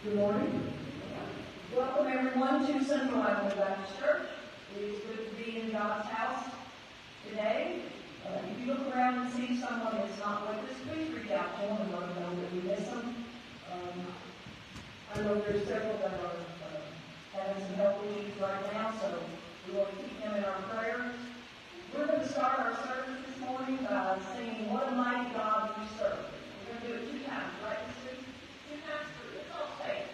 Good morning. Welcome everyone to Central Avenue Baptist Church. It is good to be in God's house today. If you look around and see someone that's not with us, please reach out to them and let them know that we miss them. I know there's several that are having some health issues right now, so we want to keep them in our prayers. We're going to start our service this morning by singing "What a Mighty God We Serve." We're going to do it 2 times, right, Sue? 2 times through. It's all safe.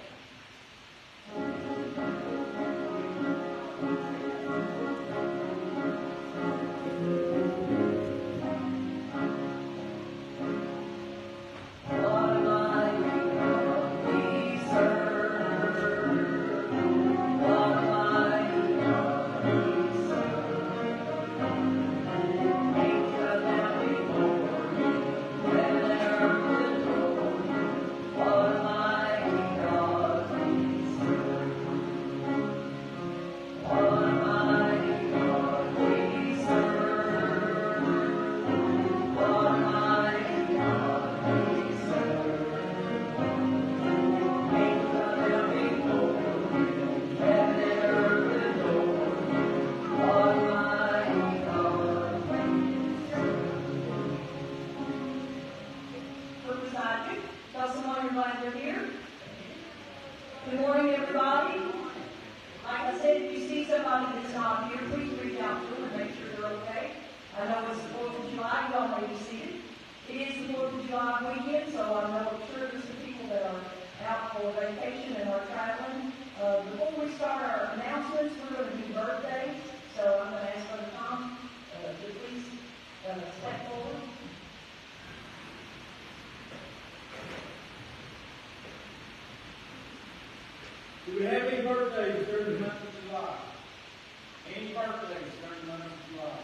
Do we have any birthdays during the month of July? Any birthdays during the month of July?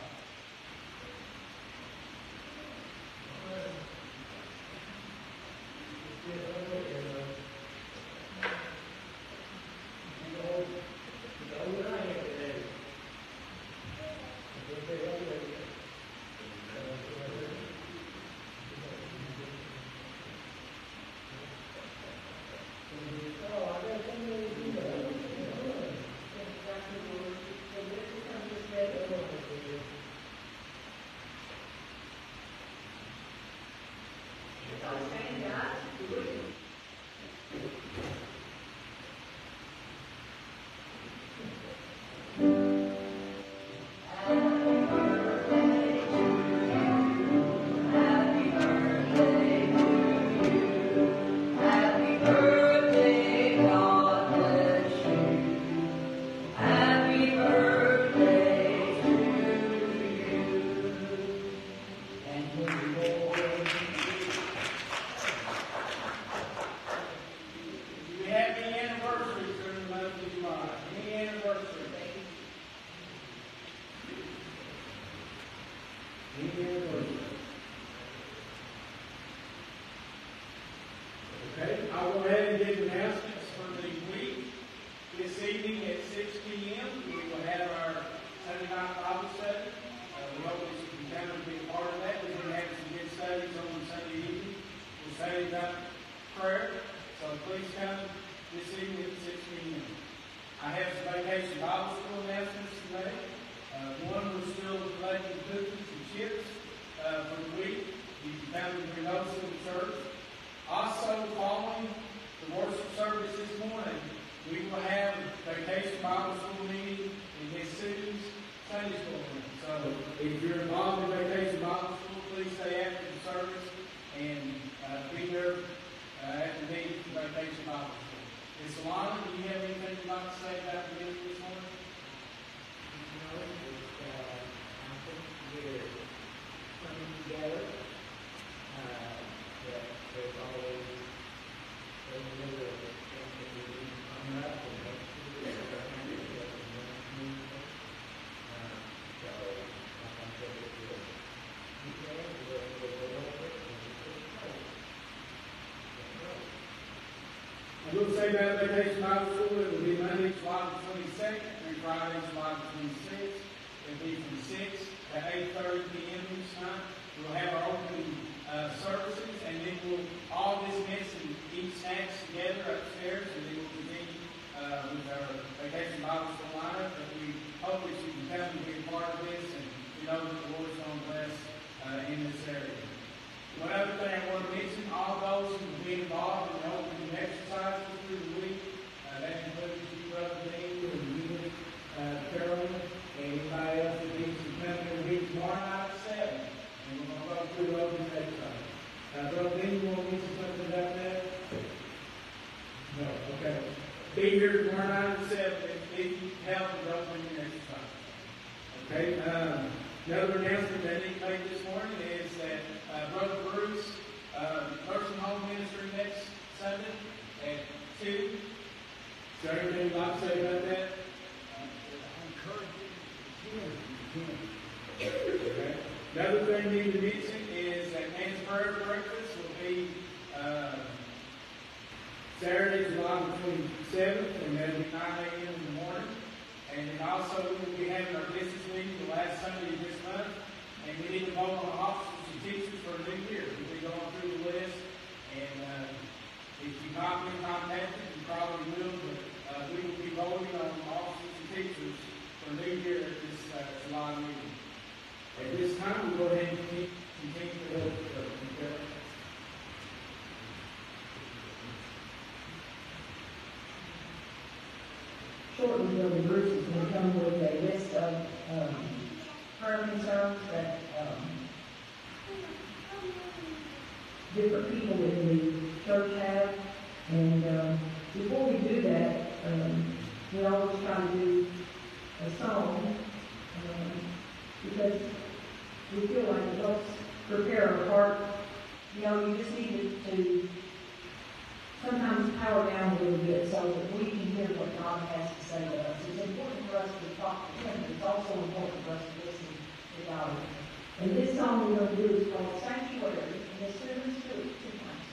I will say about Vacation Bible School, it will be Monday, July the 22nd, through Friday, July the 26th. It will be from 6 to 8:30 p.m. each night. We'll have our opening services, and then we'll all dismiss and eat snacks together upstairs, and with our Vacation Bible School lineup, but we hope that you can come and be a part of this, and we know that the Lord's going to bless in this area. One other thing I want to mention, all those who will be involved in the opening exercises through the week, that includes you, Brother Dean, and you, Carolyn, and anybody else that needs to come in the week tomorrow night at 7. And we're going to go through the opening exercise. Brother Dean, you want to mention something about that? No, okay. Be here tomorrow night at 7 if you help with the opening exercise. Okay, another announcement that I need to make this morning is that Brother Bruce, Nursing Home Ministry next Sunday at 2. Is there anything you'd like to say about that? Okay. Another thing we need to mention is that men's prayer breakfast will be Saturday, July the 27th, and that'll be 9 a.m. in the morning. And then also we will be having our business meeting the last Sunday of this month. And we need to vote on officers and teachers for a new year. We'll be going through the list. And if you've not been contacted, you probably will. But we will be voting on officers and teachers for a new year at this July meeting. At this time, we'll go ahead and continue to help the church. Shortly, Brother Bruce is going to come with a list of prayer concerns that different people in the church have. And before we do that, we always try to do a song because we feel like it helps prepare our heart. You know, you just need to sometimes power down a little bit so that we can hear what God has to say to us. It's important for us to talk to Him, but it's also important for us to listen to God. And this song we're going to do is called Sanctuary, and the students do it 2 times.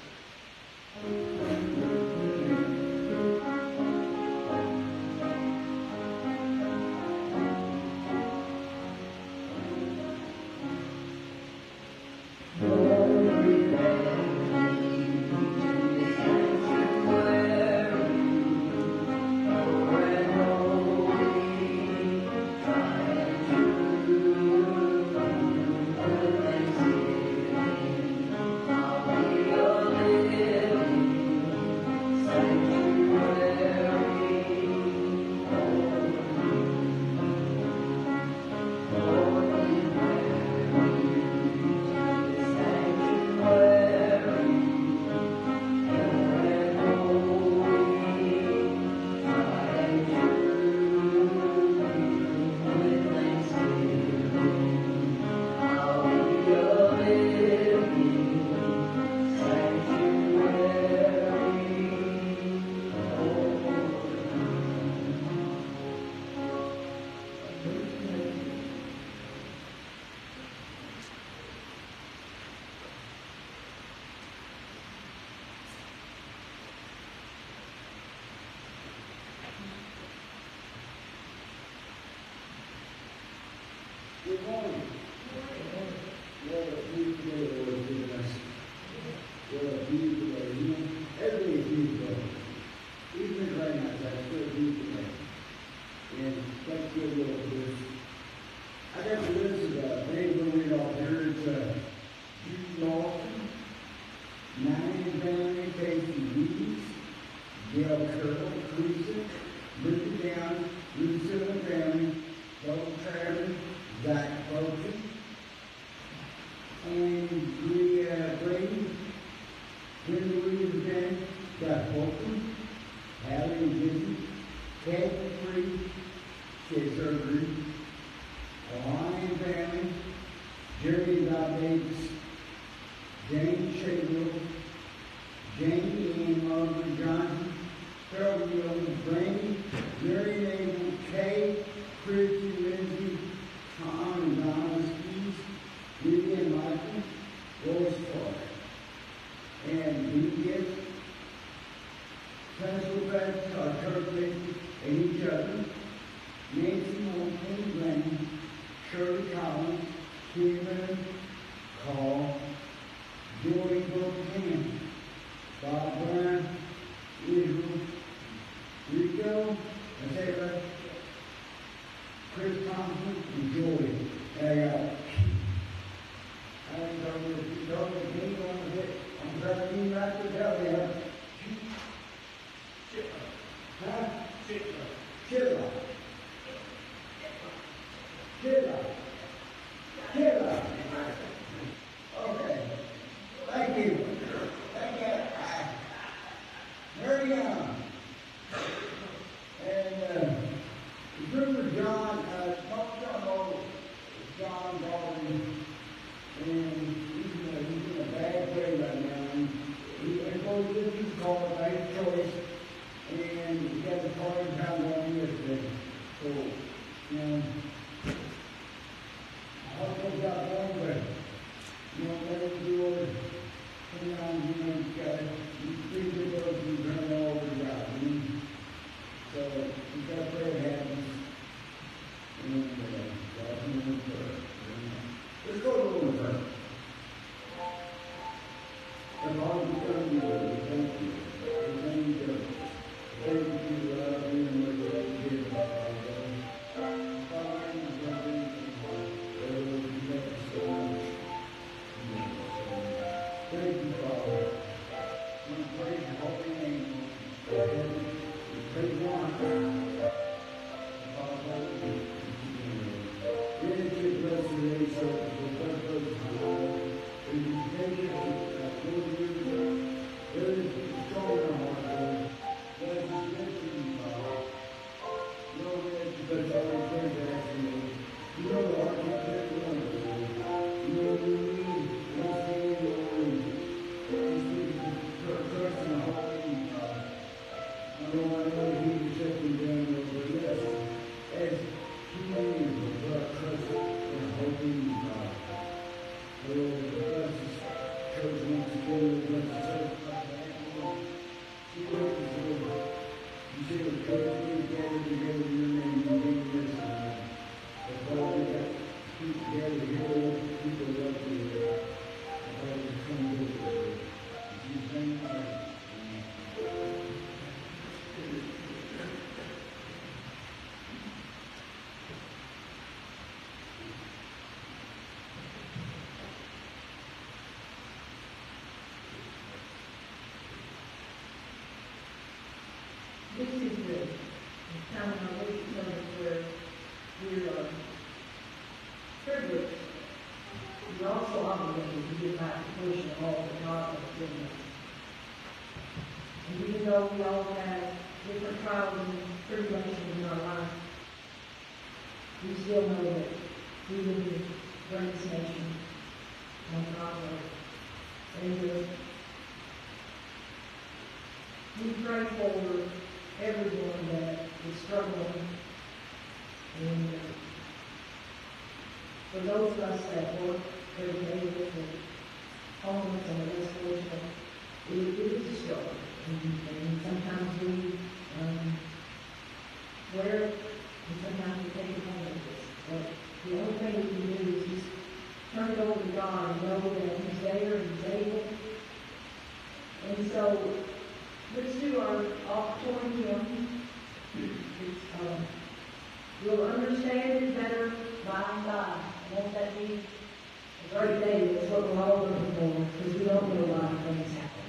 Good morning. What a beautiful day the Lord has given us. What a beautiful day. You know, every day is beautiful. Even in rain outside, it's still a beautiful day. And thank you, Lord, for this. I got the list of names when we all here. It's Jude Lawson, Nine Family, Casey Weeds, Gail Curl, Cruiser, Linda Down, Lucilla Family, Double Travis, Zach Bolton, and Brady, Linda Williams again, Scott Bolton, Allie and Jesse, Ted Free, Kid Surgery, Hawaiian Family, Jerry Bob Davis, James Shadwell, Jamie and Margaret Johnson, Carol Williams, Brandy, Mary Mabel, Kay, Christy, Lindsay, Tom and Donna Skis, Lydia and Michael, Lois Clark, and we get Central Baptist, our church ladies, and each other, Nancy Moulton, Glenn, Shirley Collins, Stephen, Carl, Joey Buchanan, Bob Brown, Israel, Rico, service will bless those times. And you take it, let it be strong in our heart, Lord. Let us mention you, Father. Lord, let you bless all the transactions, Lord. You know the heart of every one of us, Lord. You know what we need. Let's say, Lord, let's be trust in the heart of you, Father. I know that He can shut them down, Lord, but yes, as humanity, Lord, put our trust and hope in you, God. Lord, bless this church once again, bless the church, Lord. See what it is, Lord. You say the church is gathered together in your name, and we bless you, Lord. That's why we got to keep together here, Lord, people love you, Lord. That's why we come to you, Lord. In Jesus' name, I pray. This is the time in our worship service where we're privileged. We're also obligated to give back a portion of all that God has given us. And even though we all have different trials and tribulations in our life, we still know that we live in the greatest nation on God's earth. And we pray for everyone that is struggling, and for those of us that work every day with the homeless and the less fortunate, it is a struggle. And sometimes we wear it, and sometimes we take advantage of it. But the only thing we can do is just turn it over to God and know that He's there and He's able. And so, let's do our offertory hymn. We'll understand it better by and by. Won't that be a great day? That's what we're all looking for, because we don't know why things happen.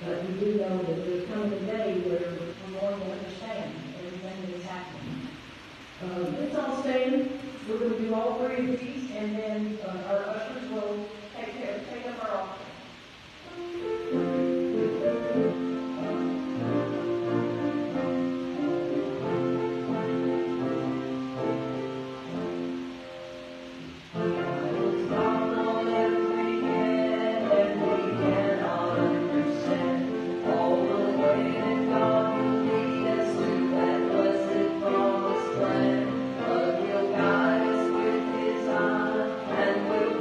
But we do know that there's coming a day where we're going to understand everything that's happening. Let's all stand. We're going to do all three of these, and then our ushers will take up our offering. Will guide us with His eye, and will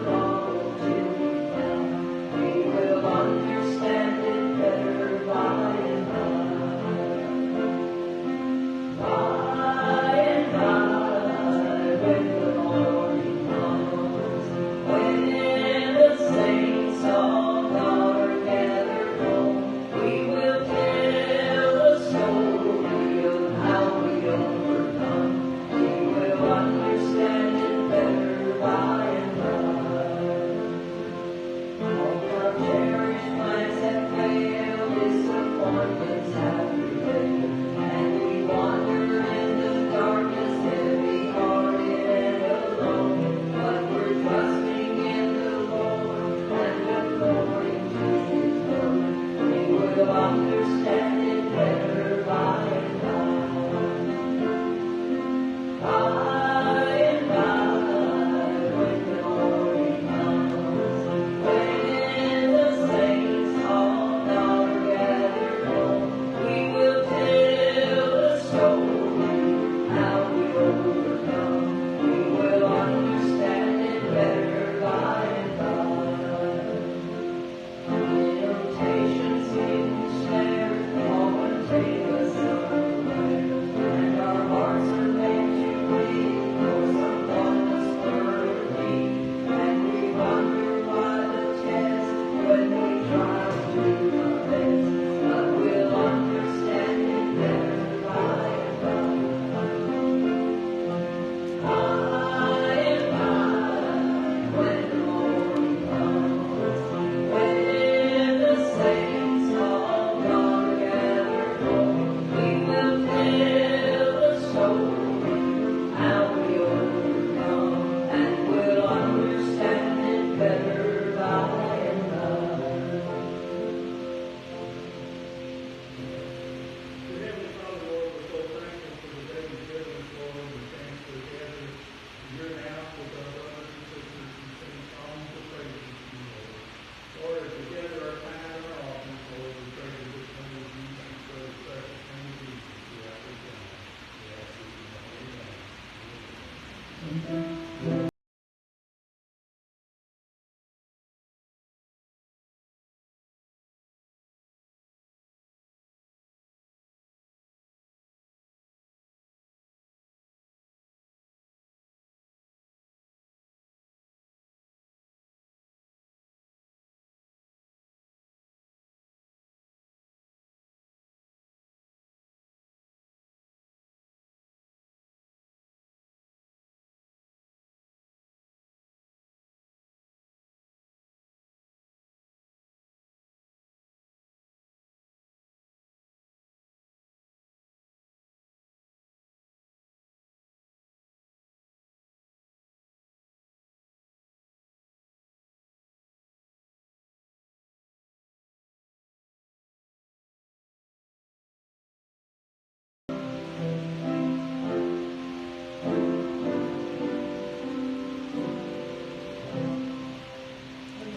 Let's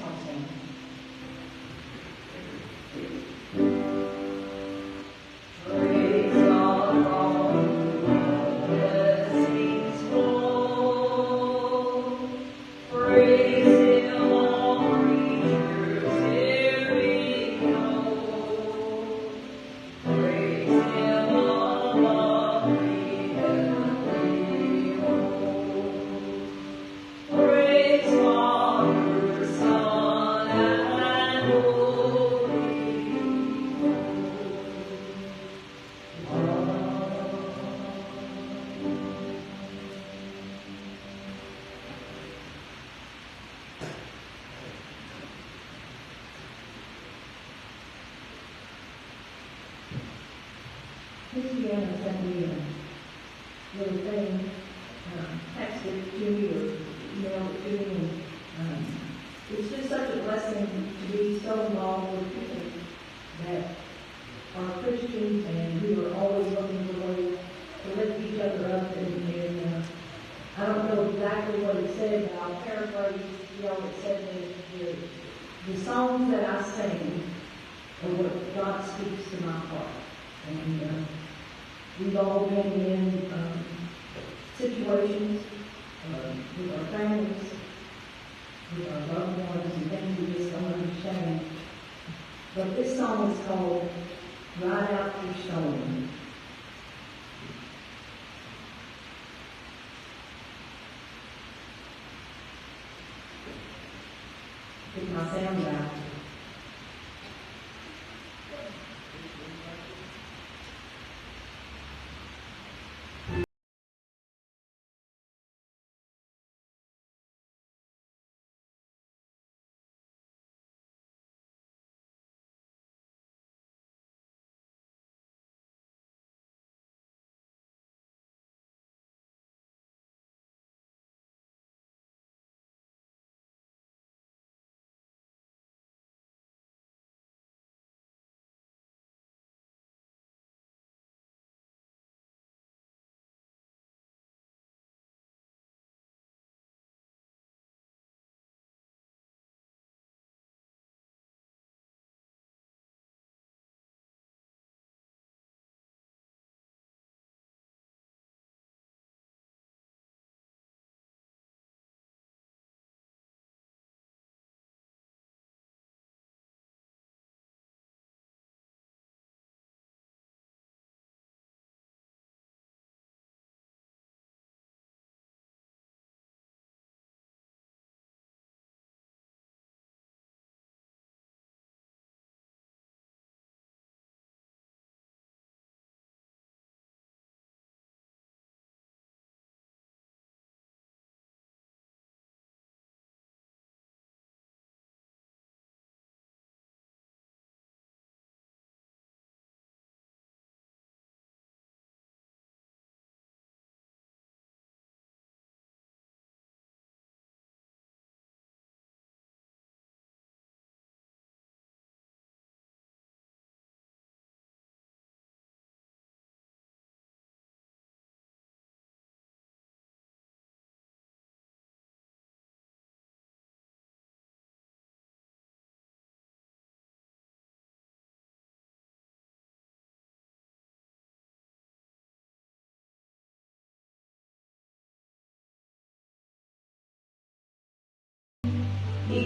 all sing. Praise God from the seas full. Praise Him, all creatures hearing know. Praise Him, all heavenly hosts. Praise Father, Son, and Holy Christiana sent me a little thing, texted to me or emailed it to me. It's just such a blessing to be so involved with people that are Christians and who are always looking for ways to lift each other up. And I don't know exactly what it said, but I'll paraphrase. It said that the songs that I sing are what God speaks to my heart. And we've all been in situations with our families, with our loved ones, and things we just don't understand. But this song is called Ride Out Through Storm. Get my sound out.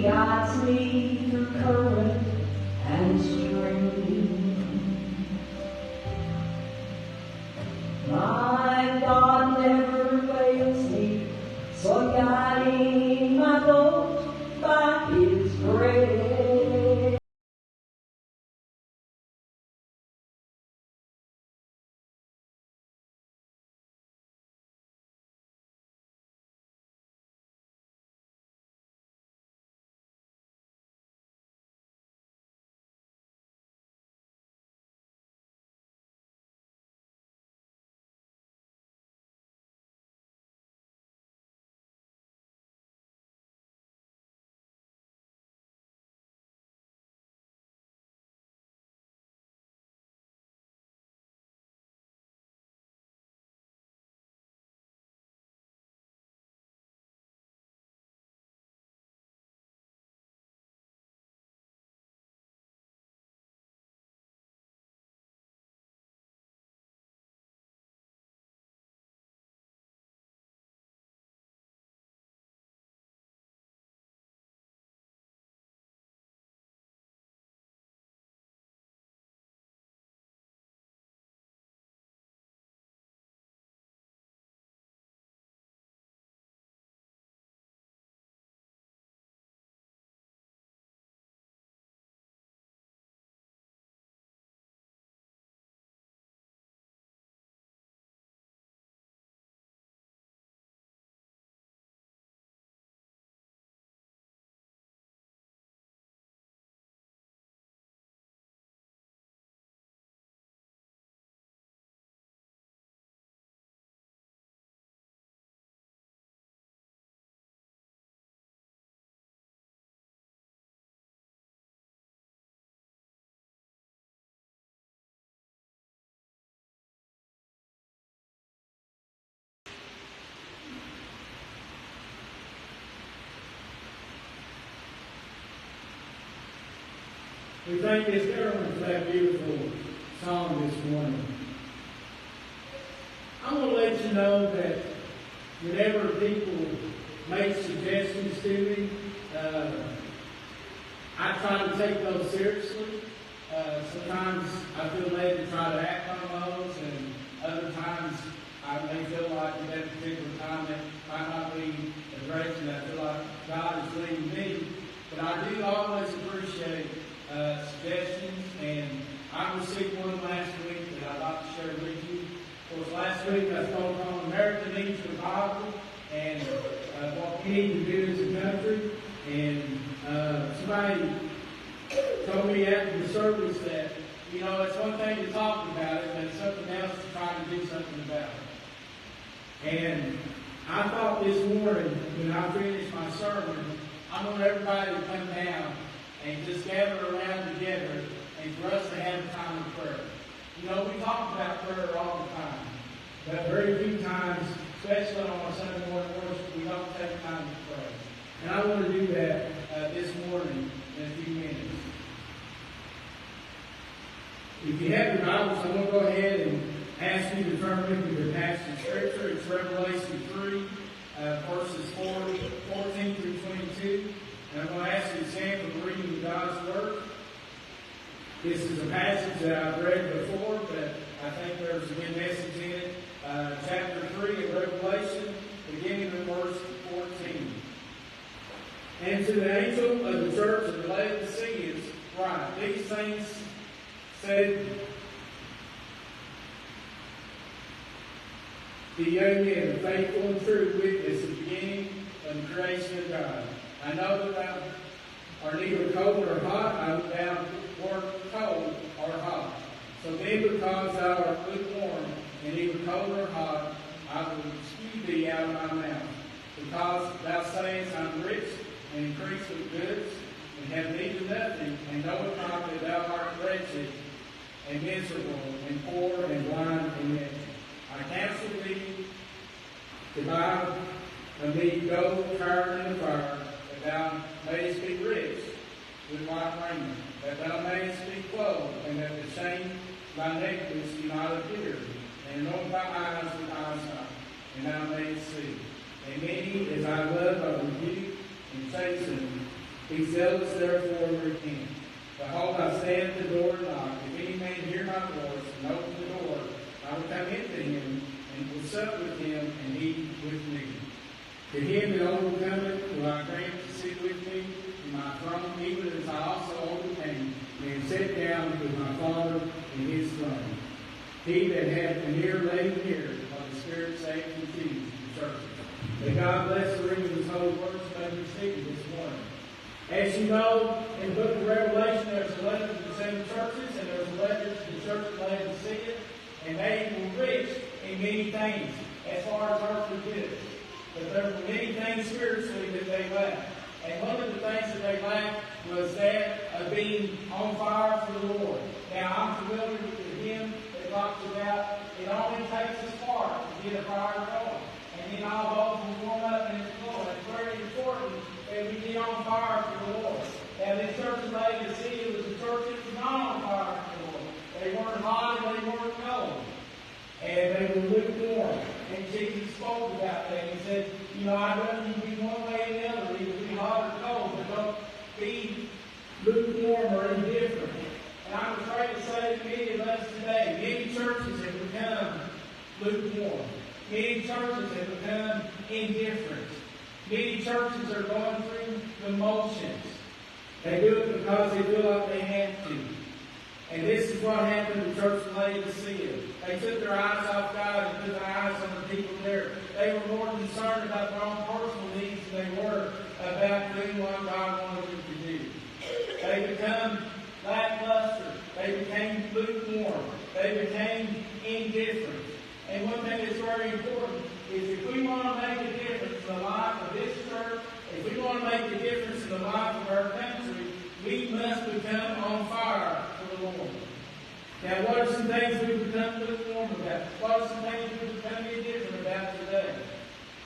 guides me through current and stream. My God never fails me, so guiding my boat by His grace. We thank Miss Carolyn for that beautiful song this morning. I want to let you know that whenever people make suggestions to me, I try to take those seriously. Sometimes I feel led to try to act on those, and other times I may feel like at that particular time that might not be a direction that I feel like God is leading me. But I do always appreciate suggestions, and I received one last week that I'd like to share with you. Of course, last week I spoke on America needs revival and what we need to do as a country. And somebody told me after the service that, you know, it's one thing to talk about it, but it's something else to try to do something about it. And I thought this morning, when I finished my sermon, I want everybody to come down and just gather around together and for us to have a time of prayer. You know, we talk about prayer all the time, but very few times, especially on our Sunday morning worship, we don't take time to pray. And I want to do that this morning in a few minutes. If you have your Bibles, I'm going to go ahead and ask you to turn with me to the passage of Scripture. It's Revelation 3, verses 14 through 22. And I'm going to ask you to stand for the reading of God's Word. This is a passage that I've read before, but I think there's a good message in it. Chapter 3 of Revelation, beginning with verse 14. And to the angel of the church of the Laodiceans write, these things said the young men, the faithful and true witness of the beginning of the creation of God. I know that thou art neither cold or hot, thou wert cold or hot. So then, because thou art lukewarm, and neither cold nor hot, I will spew thee out of my mouth. Because thou sayest, I'm rich, and increase with goods, and have need of nothing, and knowest not that thou art wretched, and miserable, and poor, and blind, and naked. I counsel thee to buy of me gold tried in the fire, that thou mayest be rich with white raiment, that thou mayest be clothed, and that the shame of thy nakedness do not appear, and anoint thy eyes with eyesight, and thou mayest see. And many as I love, I rebuke and chasten. Be zealous therefore and repent. Behold, I stand at the door and knock. If any man hear my voice and open the door, I will come into him and will sup with him, and he with me. To him that overcometh will I grant to sit with me in my throne, even as I also overcame, and am set down with my Father in his throne. He that hath an ear, let him hear what the Spirit saith to the churches. May God bless the reading of his holy words and may we receive this morning. As you know, in the book of Revelation, there's a letter to the 7 churches, and there's a letter to the church of Laodicea, and they were rich in many things as far as earthly goods. But there were many things spiritually that they lacked. And one of the things that they lacked was that of being on fire for the Lord. Now, I'm familiar with the hymn that talks about it only takes a spark to get a fire going. And then all those will warm up and explode. It's very important that we get on fire for the Lord. Now, this church of Laodicea was a church that was not on fire for the Lord. They weren't hot and they weren't cold. And they were lukewarm. And Jesus spoke about that. He said, you know, I'd rather you be one way or the other, either be hot or cold, but don't be lukewarm or indifferent. And I'm afraid to say that many of us today, many churches have become lukewarm. Many churches have become indifferent. Many churches are going through the motions. They do it because they feel like they have to. And this is what happened to the church of Laodicea. They took their eyes off God and put their eyes on the people there. They were more concerned about their own personal needs than they were about doing what God wanted them to do. They become lackluster. They became lukewarm. They became indifferent. And one thing that's very important is if we want to make a difference in the life of this church, if we want to make a difference in the life of our country, we must become on fire for the Lord. Now, what are some things we've become lukewarm about? What are some things we've become indifferent about today?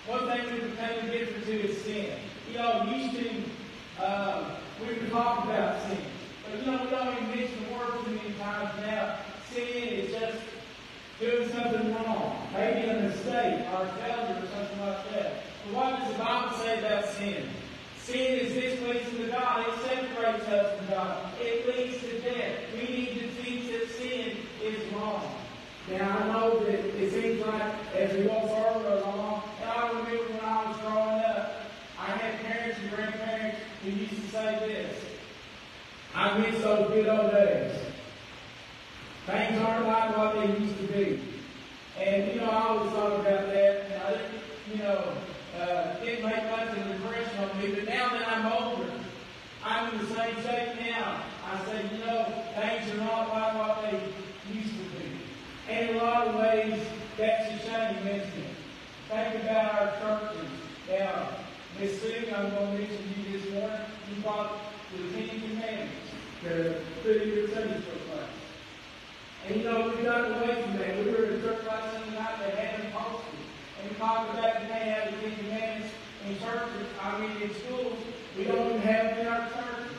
One thing we've become indifferent to is sin. You know, used to, we would talk about sin. But, you know, we don't even mention the word too many times now. Sin is just doing something wrong. Maybe a mistake or a failure or something like that. But what does the Bible say about sin? Sin is displeasing to God. It separates us from God. It leads to death. We need to teach that sin is wrong. Now, I know that it seems like as we go further along, and I remember when I was growing up, I had parents and grandparents who used to say this: I miss those good old days. Things aren't like what they used to be. And, you know, I always thought about that, and I didn't, didn't make much of an impression on me. But now that I'm older, I'm in the same shape now. I say, you know, things are not like what they used to be. And in a lot of ways, that's a shame, isn't it? Think about our churches. Now, Miss Sue, I'm going to mention you this morning. You brought the 10 Commandments to put in your Sunday school class. And you know, we've gotten away from that. We were at a church last Sunday night that had them posted. And we talked about that they have the 10 Commandments in churches, in schools. We don't even have them in our churches.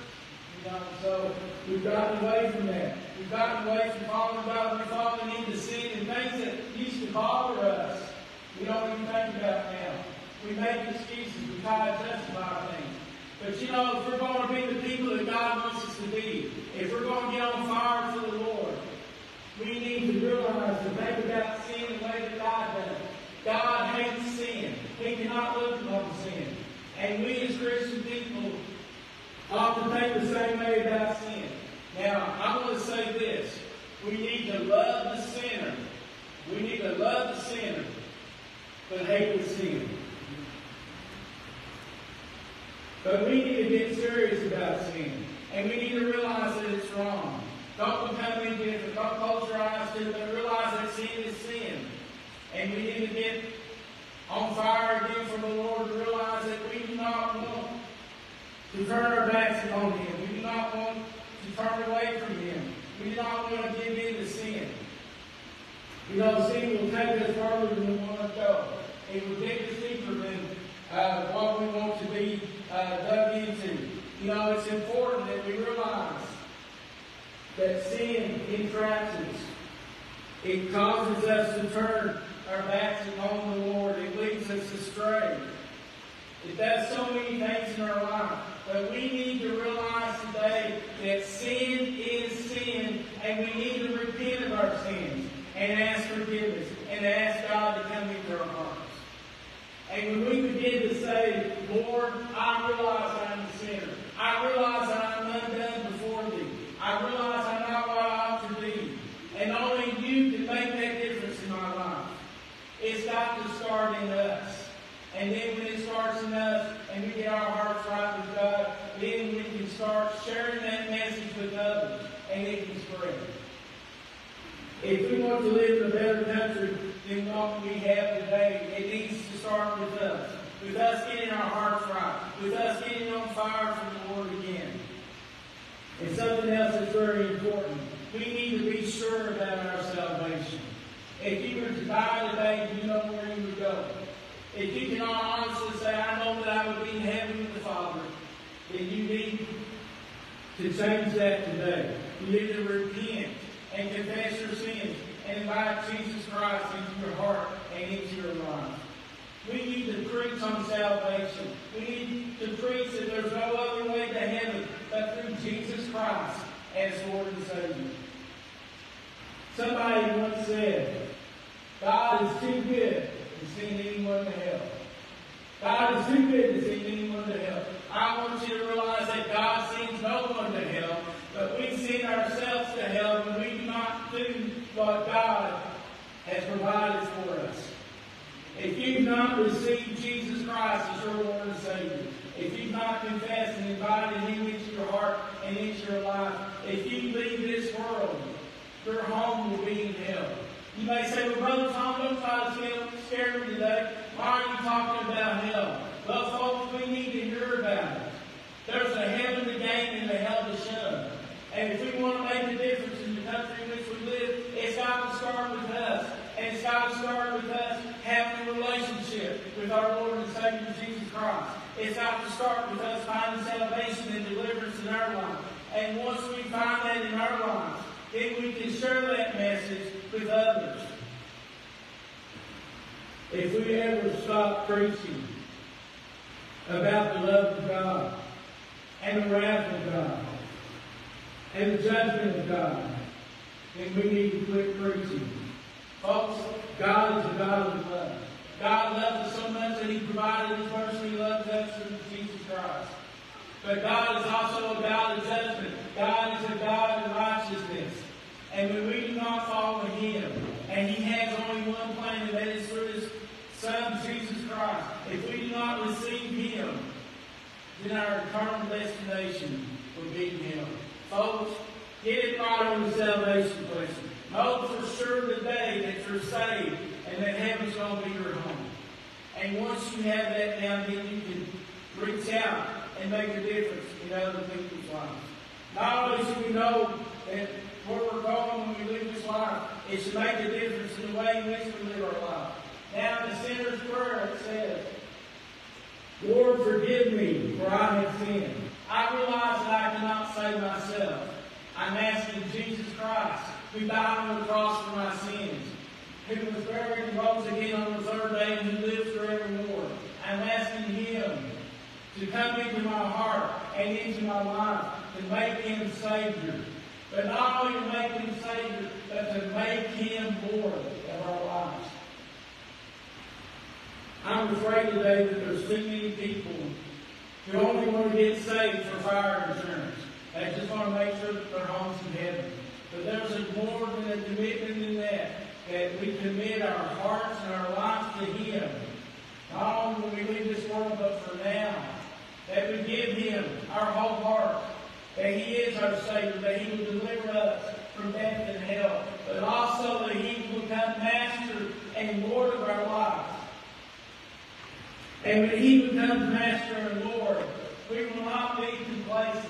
You know, so we've gotten away from that. We've gotten away from following God. We're falling into sin and things that used to bother us. We don't even think about now. We make excuses. We try to justify things. But you know, if we're going to be the people that God wants us to be, if we're going to get on fire for the Lord, we need to realize and think about sin the way that God does. God hates sin. He cannot look upon sin. And we as Christian people often think the same way about sin. Now, I want to say this. We need to love the sinner. We need to love the sinner, but hate the sin. But we need to get serious about sin. And we need to realize that it's wrong. Don't become indifferent. Don't close your eyes to it, but realize that sin is sin. And we need to get on fire again for the Lord to realize that we do not want to turn our backs on Him. We do not want to turn away from Him. We do not want to give in to sin. You know, sin will take us further than we want to go. It will take us deeper than what we want to be dug into. You know, it's important that we realize that sin entraps us. It causes us to turn our backs upon the Lord. It leads us astray. It does so many things in our life. But we need to realize today that sin is sin, and we need to repent of our sins and ask forgiveness and ask God to come into our hearts. And when we begin to say, Lord, I realize I'm a sinner. I realize I'm undone before Thee. I realize I'm not what I ought to be. And only You can make that difference in my life. It's got to start in us. And then when it starts in us and we get our hearts right with God, then we can start sharing that message with others and it can spread. If we want to live in a better country than what we have today, it needs to start with us getting our hearts right, with us getting on fire for the Lord again. And something else that's very important, we need to be sure about our salvation. If you were to die today, you know where you would go. If you cannot honestly say, I know that I would be in heaven with the Father, then you need to change that today. You need to repent and confess your sins and invite Jesus Christ into your heart and into your life. We need to preach on salvation. We need to preach that there's no other way to heaven but through Jesus Christ as Lord and Savior. Somebody once said, God is too good to send anyone to hell. God is too good to send anyone to hell. I want you to realize that God sends no one to hell, but we send ourselves to hell when we do not do what God has provided for us. If you've not received Jesus Christ as your Lord and Savior, if you've not confessed and invited Him into your heart and into your life, if you leave this world, your home will be in hell. You may say, well, Brother Tom, don't try to scare me today. Why are you talking about hell? Well, folks, we need to hear about it. There's a heaven to gain and a hell to shun. And if we want to make a difference in the country in which we live, it's got to start with us. And it's got to start with us having a relationship with our Lord and Savior Jesus Christ. It's got to start with us finding salvation and deliverance in our life. And once we find that in our lives, then we can share that message with others. If we ever stop preaching about the love of God and the wrath of God and the judgment of God, then we need to quit preaching. Folks, God is a God of love. God loves us so much that He provided His mercy. He loves us through Jesus Christ. But God is also a God of judgment. God is a God of righteousness. And when we do not follow Him, and He has only one plan, and that is through His Son, Jesus Christ, if we do not receive Him, then our eternal destination will be in hell. Folks, get it right on the salvation question. Know for sure today that you're saved and that heaven's going to be your home. And once you have that down, then you can reach out and make a difference in other people's lives. Not only should we know that where we're going when we live this life, it should make a difference in the way in which we live our life. Now in the sinner's prayer it says, Lord, forgive me, for I have sinned. I realize that I cannot save myself. I'm asking Jesus Christ, who died on the cross for my sins, who was buried and rose again on the third day, and who lives forevermore. I'm asking Him to come into my heart and into my life to make Him Savior. But not only to make Him Savior, but to make Him Lord of our lives. I'm afraid today that there's too many people who only want to get saved for fire insurance. They just want to make sure that their home's in heaven. But there's more than a commitment in that we commit our hearts and our lives to Him. Not only when we leave this world, but for now. That we give Him our whole heart. That He is our Savior. That He will deliver us from death and hell. But also that He will become Master and Lord of our lives. And when He becomes Master and Lord, we will not be complacent.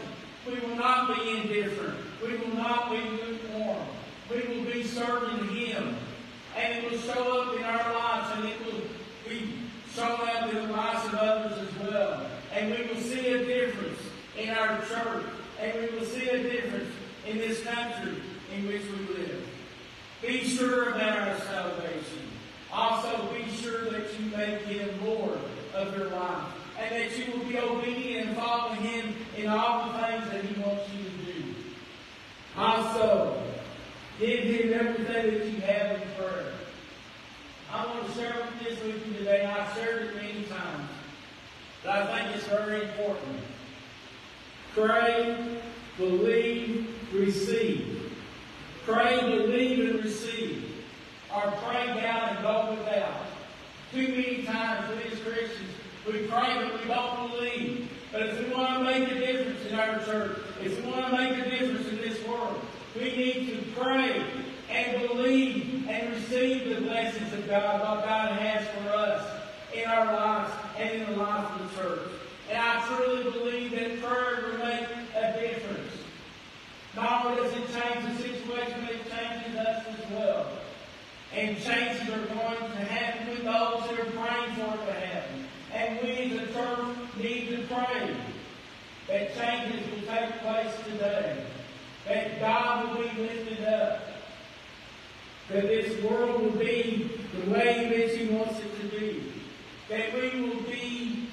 We will not be indifferent. We will not be lukewarm. We will be serving Him. And it will show up in our lives, and it will be shown up in the lives of others as well. And we will see a difference in our church. And we will see a difference in this country in which we live. Be sure about our salvation. Also, be sure that you make Him Lord of your life. And and that you will be obedient and follow Him in all the things that He wants you to do. Also, give Him everything that you have in prayer. I want to share this with you today. I've shared it many times, but I think it's very important. Pray, believe, receive. Pray, believe, and receive. Or pray down and go without. Too many times we as Christians, we pray but we don't believe. But if we want to make a difference in our church, if we want to make a difference in this world, we need to pray and believe and receive the blessings of God, what God has for us in our lives and in the life of the church. And I truly believe that prayer will make a difference. Not only does it change the situation, but it changes us as well. And changes are going to happen with those who are praying for it to happen. And we as a church need to pray that changes will take place today. That God will be lifted up. That this world will be the way in which He wants it to be. That we will be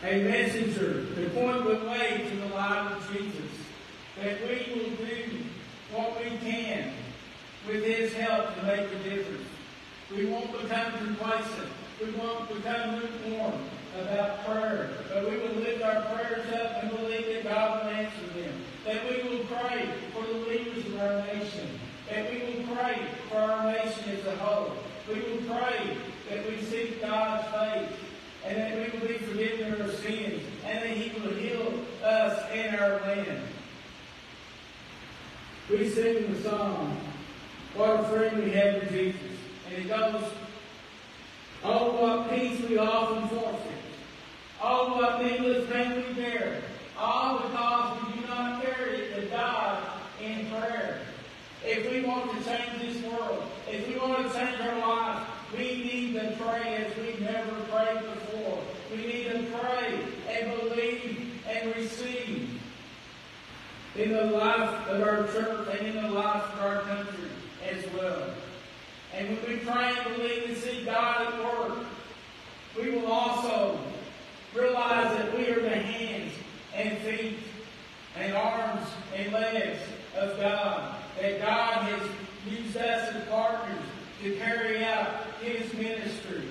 a messenger to point the way to the light of Jesus. That we will do what we can with His help to make a difference. We won't become complacent. We won't become lukewarm about prayer. But we will lift our prayers up and believe that God will answer them. That we will pray for the leaders of our nation. That we will pray for our nation as a whole. We will pray that we seek God's face. And that we will be forgiven of our sins. And that He will heal us and our land. We sing the song, "What a Friend We Have in Jesus." And it goes, "Oh, what peace we often forfeit. Oh, what needless pain we bear. All because we do not carry it to God in prayer." If we want to change this world, if we want to change our lives, we need to pray as we've never prayed before. We need to pray and believe and receive in the life of our church and in the life of our country as well. And when we pray and believe and see God at work, we will also realize that we are the hands and feet and arms and legs of God. That God has used us as partners to carry out His ministry.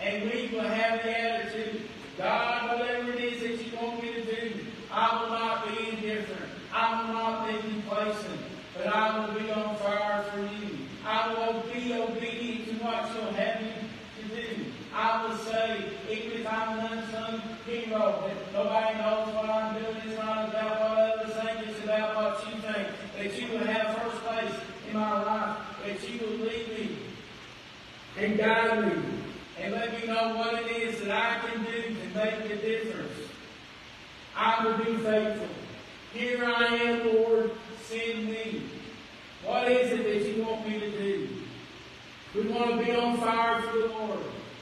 And we will have the attitude, God, whatever it is that you want me to do, I will not be indifferent. I will not be complacent. But I will be on fire for you. I will be obedient to what you'll have me to do. I will say, even if I'm an unsung hero, that nobody knows what I'm doing, it's not about what others think, it's about what you think. That you will have first place in my life. That you will lead me and guide me. And let me know what it is that I can do to make a difference. I will be faithful. Here I am, Lord, send me. What is it that you want me to do? We want to be on fire for the Lord.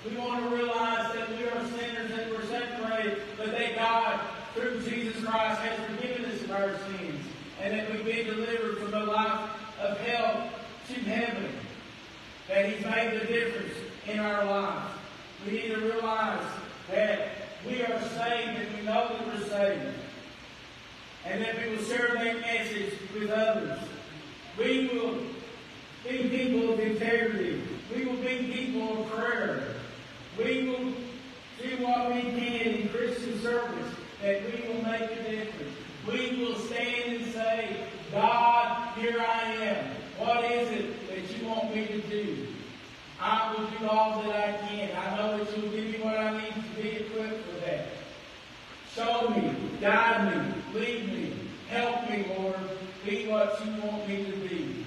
We want to realize that we are sinners, that we're separated, but that God, through Jesus Christ, has forgiven us of our sins, and that we've been delivered from the life of hell to heaven. That He's made the difference in our lives. We need to realize that we are saved and we know that we're saved. And that we will share that message with others. We will be people of integrity. We will be people of prayer. We will do what we can in Christian service that we will make a difference. We will stand and say, God, here I am. What is it that you want me to do? I will do all that I can. I know that you will give me what I need to be equipped for that. Show me, guide me, lead me, help me, Lord, be what you want me to be.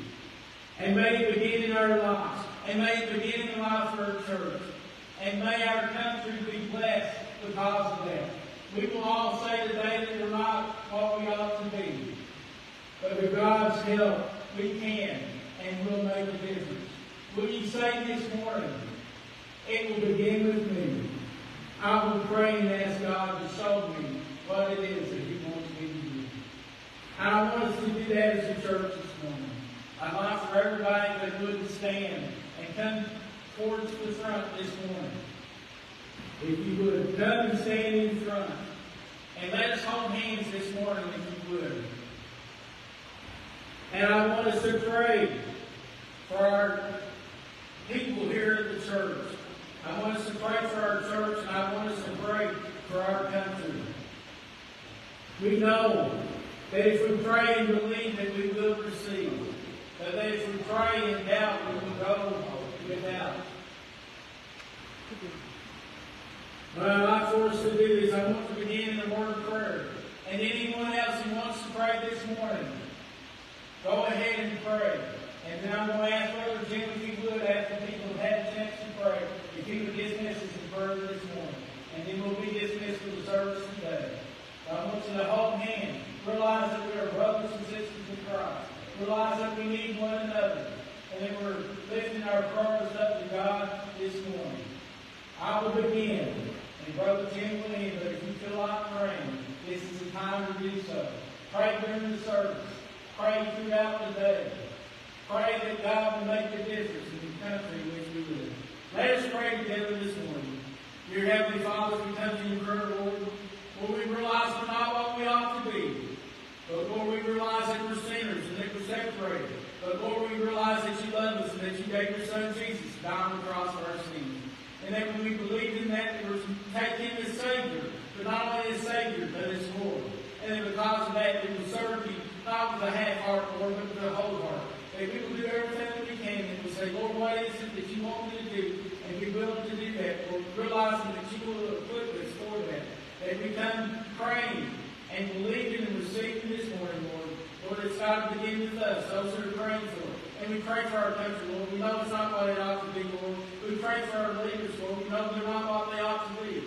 And may it begin in our lives. And may it begin in the life of our church. And may our country be blessed because of that. We will all say today that we're not what we ought to be. But with God's help, we can and will make a difference. Will you say this morning, it will begin with me. I will pray and ask God to show me what it is that He wants me to do. And I want us to do that as a church this morning. I'd like for everybody that would stand and come towards the front this morning. If you would, come and stand in front. And let us hold hands this morning, if you would. And I want us to pray for our people here at the church. I want us to pray for our church, and I want us to pray for our country. We know that if we pray and believe that we will receive, but that if we pray and doubt, we will go without. What I'd like for us to do is I want to begin in a word of prayer. And anyone else who wants to pray this morning, go ahead and pray. And then I'm going to ask Brother Jim, if he would, after people have had a chance to pray, if he would dismiss us in prayer this morning. And then we'll be dismissed for the service today. So I want you to hold hands. Realize that we are brothers and sisters in Christ. Realize that we need one another. And that we're lifting our prayers up to God this morning. I will begin. And Brother Jim will end. But if you feel like praying, this is the time to do so. Pray during the service. Pray throughout the day. Pray that God will make a difference in the country in which we live. Let us pray together this morning. Dear Heavenly Father, we come to you in prayer, Lord. Lord, we realize we're not what we ought to be. But Lord, we realize that we're sinners and that we're separated. But Lord, we realize that you love us and that you gave your Son Jesus to die on the cross for our sins. And that when we believed in that, we were to take him as Savior, but not only as Savior, but as Lord. And that because of that, we will serve you, not with a half heart, Lord, but with a whole heart. That we will do everything that we can, and we'll say, Lord, what is it that you want me to do? And be willing to do that, Lord, realizing that you will equip us for that. That we come praying and believing and receiving this morning, Lord. Lord, it's got to begin with us, those who are praying for it. And we pray for our country, Lord. We know it's not what it ought to be, Lord. We pray for our leaders, Lord. We know they're not what they ought to be.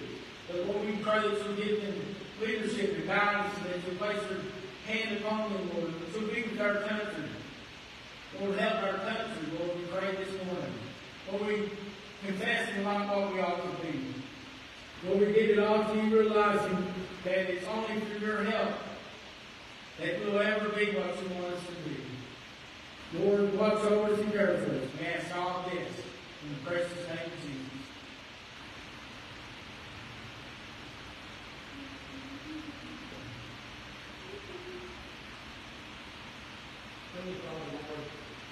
But Lord, we pray that you'll give them leadership and guidance, and that you'll place your hand upon them, Lord. That you'll be with our country. Lord, help our country, Lord, we pray this morning. Lord, we confess we're not what we ought to be. Lord, we give it all to you, realizing that it's only through your help that we'll ever be what you want us to be. Lord, watch over us and care for us. We ask all this in the precious name of Jesus. Praise God, Lord,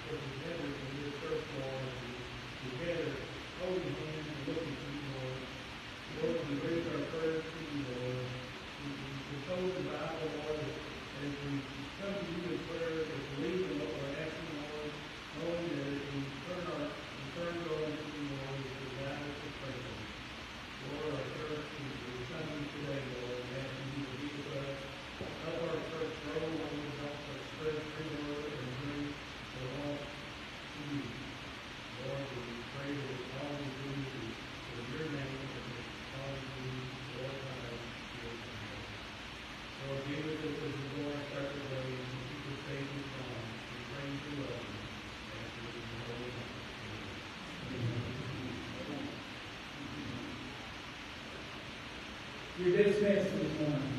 for the members of your church, Lord, together, holding hands and looking to you, Lord. Lord, we raise our prayers to you, Lord. We close the Bible, Lord, as we come to you in prayer, as we believe in what we're asking, Lord, knowing that as we turn over to you, Lord, as we guide us to pray, Lord. Lord, our church is coming today, Lord, and asking you to be with us. Help our church grow, Lord, help us spread your word and bring the all to you. Lord, we pray that all we do is for your name, and all we do is glorify your name. Lord, be with us as we go our separate ways and keep us safe and strong. We pray to love you as we go along. You're dismissed this morning.